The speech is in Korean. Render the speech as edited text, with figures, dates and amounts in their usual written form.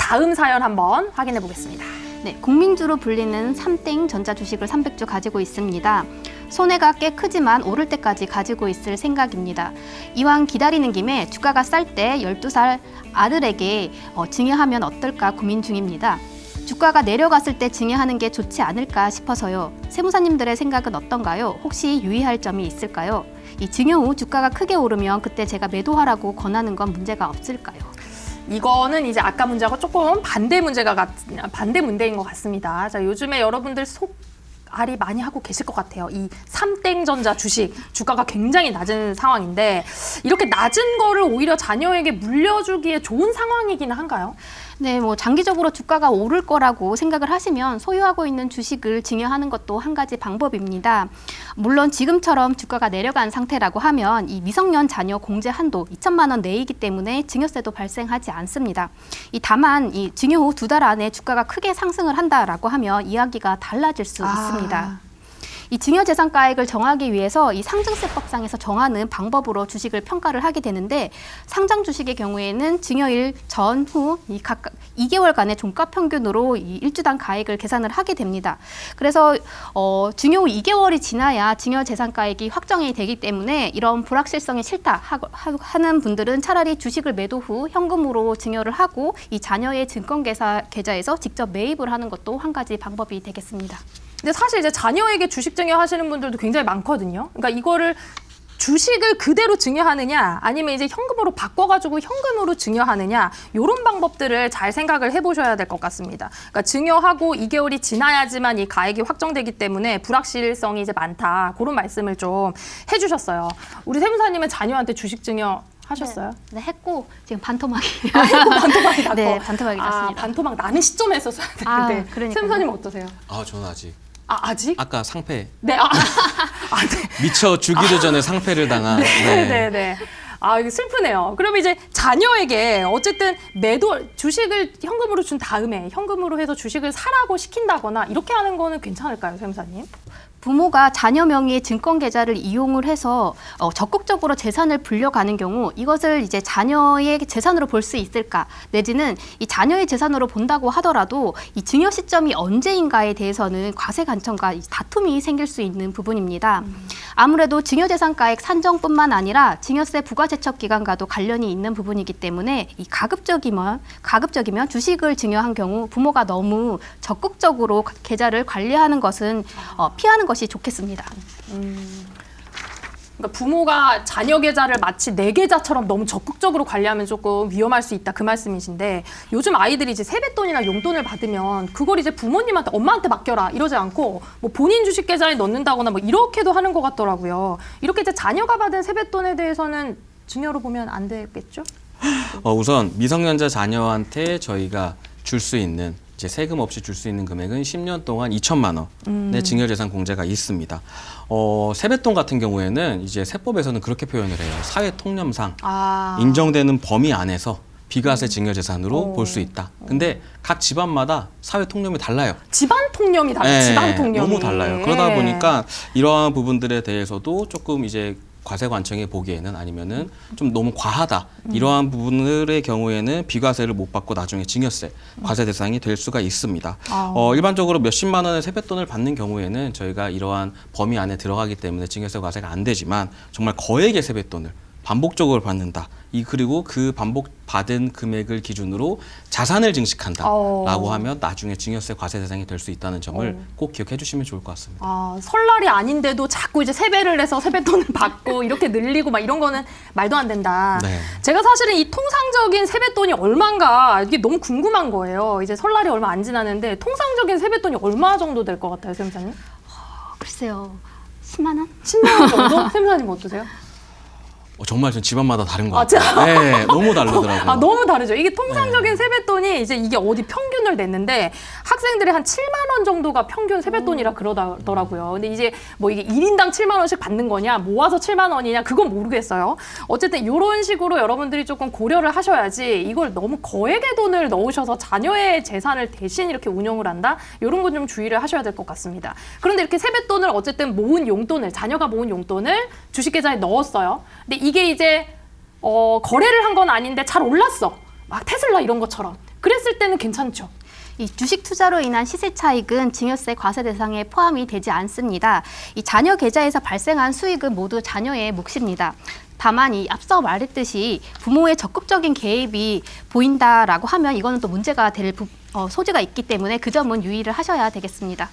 다음 사연 한번 확인해 보겠습니다. 네, 국민주로 불리는 삼땡 전자주식을 300주 가지고 있습니다. 손해가 꽤 크지만 오를 때까지 가지고 있을 생각입니다. 이왕 기다리는 김에 주가가 쌀 때 12살 아들에게 증여하면 어떨까 고민 중입니다. 주가가 내려갔을 때 증여하는 게 좋지 않을까 싶어서요. 세무사님들의 생각은 어떤가요? 혹시 유의할 점이 있을까요? 이 증여 후 주가가 크게 오르면 그때 제가 매도하라고 권하는 건 문제가 없을까요? 이거는 이제 아까 문제하고 조금 반대 문제인 것 같습니다. 자, 요즘에 여러분들 알이 많이 하고 계실 것 같아요. 이 삼땡전자 주식 주가가 굉장히 낮은 상황인데 이렇게 낮은 거를 오히려 자녀에게 물려주기에 좋은 상황이긴 한가요? 네, 장기적으로 주가가 오를 거라고 생각을 하시면 소유하고 있는 주식을 증여하는 것도 한 가지 방법입니다. 물론 지금처럼 주가가 내려간 상태라고 하면 이 미성년 자녀 공제 한도 2천만 원 내이기 때문에 증여세도 발생하지 않습니다. 다만 이 증여 후 2달 안에 주가가 크게 상승을 한다라고 하면 이야기가 달라질 수 있습니다. 이 증여재산가액을 정하기 위해서 이 상증세법상에서 정하는 방법으로 주식을 평가를 하게 되는데 상장 주식의 경우에는 증여일 전후 각각 2개월간의 종가 평균으로 이 일주당 가액을 계산을 하게 됩니다. 그래서 증여 후 2개월이 지나야 증여재산가액이 확정이 되기 때문에 이런 불확실성이 싫다 하는 분들은 차라리 주식을 매도 후 현금으로 증여를 하고 이 자녀의 증권계좌에서 직접 매입을 하는 것도 한 가지 방법이 되겠습니다. 근데 사실 이제 자녀에게 주식 증여하시는 분들도 굉장히 많거든요. 그러니까 이거를 주식을 그대로 증여하느냐 아니면 이제 현금으로 바꿔가지고 현금으로 증여하느냐 이런 방법들을 잘 생각을 해보셔야 될 것 같습니다. 그러니까 증여하고 2개월이 지나야지만 이 가액이 확정되기 때문에 불확실성이 이제 많다. 그런 말씀을 좀 해주셨어요. 우리 세무사님은 자녀한테 주식 증여 하셨어요? 네, 했고 지금 반토막이. 했고 반토막이 났고. 네, 반토막이 났습니다. 반토막 나는 시점에서 써야 되는데. 그러니까요. 세무사님 어떠세요? 저는 아직. 아직? 아까 상패. 네. 네. 미처 주기도 전에 상패를 당한. 네. 이거 슬프네요. 그러면 이제 자녀에게 어쨌든 주식을 현금으로 준 다음에 현금으로 해서 주식을 사라고 시킨다거나 이렇게 하는 거는 괜찮을까요, 세무사님? 부모가 자녀 명의의 증권 계좌를 이용을 해서 적극적으로 재산을 불려가는 경우 이것을 이제 자녀의 재산으로 볼 수 있을까 내지는 이 자녀의 재산으로 본다고 하더라도 이 증여 시점이 언제인가에 대해서는 과세 관청과 다툼이 생길 수 있는 부분입니다. 아무래도 증여재산가액 산정뿐만 아니라 증여세 부과제척 기간과도 관련이 있는 부분이기 때문에 이 가급적이면 주식을 증여한 경우 부모가 너무 적극적으로 계좌를 관리하는 것은 피하는 것이 좋겠습니다. 그러니까 부모가 자녀 계좌를 마치 내 계좌처럼 너무 적극적으로 관리하면 조금 위험할 수 있다 그 말씀이신데 요즘 아이들이 이제 세뱃돈이나 용돈을 받으면 그걸 이제 부모님한테 엄마한테 맡겨라 이러지 않고 뭐 본인 주식 계좌에 넣는다거나 뭐 이렇게도 하는 것 같더라고요. 이렇게 이제 자녀가 받은 세뱃돈에 대해서는 증여로 보면 안 되겠죠? 우선 미성년자 자녀한테 저희가 줄 수 있는 이제 세금 없이 줄 수 있는 금액은 10년 동안 2천만 원의 증여재산 공제가 있습니다. 세뱃돈 같은 경우에는 이제 세법에서는 그렇게 표현을 해요. 사회통념상 인정되는 범위 안에서 비과세 증여재산으로 볼 수 있다. 근데 각 집안마다 사회통념이 달라요. 집안 통념이 달라요. 집안 통념이. 너무 달라요. 그러다 보니까 이러한 부분들에 대해서도 조금 이제 과세관청이 보기에는 아니면은 좀 너무 과하다. 이러한 부분들의 경우에는 비과세를 못 받고 나중에 증여세, 과세 대상이 될 수가 있습니다. 일반적으로 몇십만 원의 세뱃돈을 받는 경우에는 저희가 이러한 범위 안에 들어가기 때문에 증여세 과세가 안 되지만 정말 거액의 세뱃돈을 반복적으로 받는다. 그리고 그 반복 받은 금액을 기준으로 자산을 증식한다라고 하면 나중에 증여세 과세 대상이 될 수 있다는 점을 꼭 기억해 주시면 좋을 것 같습니다. 설날이 아닌데도 자꾸 이제 세배를 해서 세뱃돈을 받고 이렇게 늘리고 막 이런 거는 말도 안 된다. 네. 제가 사실은 이 통상적인 세뱃돈이 얼마인가 이게 너무 궁금한 거예요. 이제 설날이 얼마 안 지났는데 통상적인 세뱃돈이 얼마 정도 될 것 같아요, 세무사님? 글쎄요, 10만 원? 10만 원 정도? 세무사님 어떠세요? 정말 전 집안마다 다른 것 같아요. 네, 너무 다르더라고요. 너무 다르죠. 이게 통상적인 세뱃돈이 이제 이게 어디 평균을 냈는데 학생들이 한 7만 원 정도가 평균 세뱃돈이라 그러더라고요. 근데 이제 뭐 이게 1인당 7만 원씩 받는 거냐, 모아서 7만 원이냐, 그건 모르겠어요. 어쨌든 이런 식으로 여러분들이 조금 고려를 하셔야지 이걸 너무 거액의 돈을 넣으셔서 자녀의 재산을 대신 이렇게 운용을 한다? 이런 건 좀 주의를 하셔야 될 것 같습니다. 그런데 이렇게 세뱃돈을 어쨌든 모은 용돈을, 자녀가 모은 용돈을 주식계좌에 넣었어요. 근데 이게 이제 거래를 한 건 아닌데 잘 올랐어. 막 테슬라 이런 것처럼. 그랬을 때는 괜찮죠. 이 주식 투자로 인한 시세 차익은 증여세 과세 대상에 포함이 되지 않습니다. 이 자녀 계좌에서 발생한 수익은 모두 자녀의 몫입니다. 다만 이 앞서 말했듯이 부모의 적극적인 개입이 보인다라고 하면 이거는 또 문제가 될 소지가 있기 때문에 그 점은 유의를 하셔야 되겠습니다.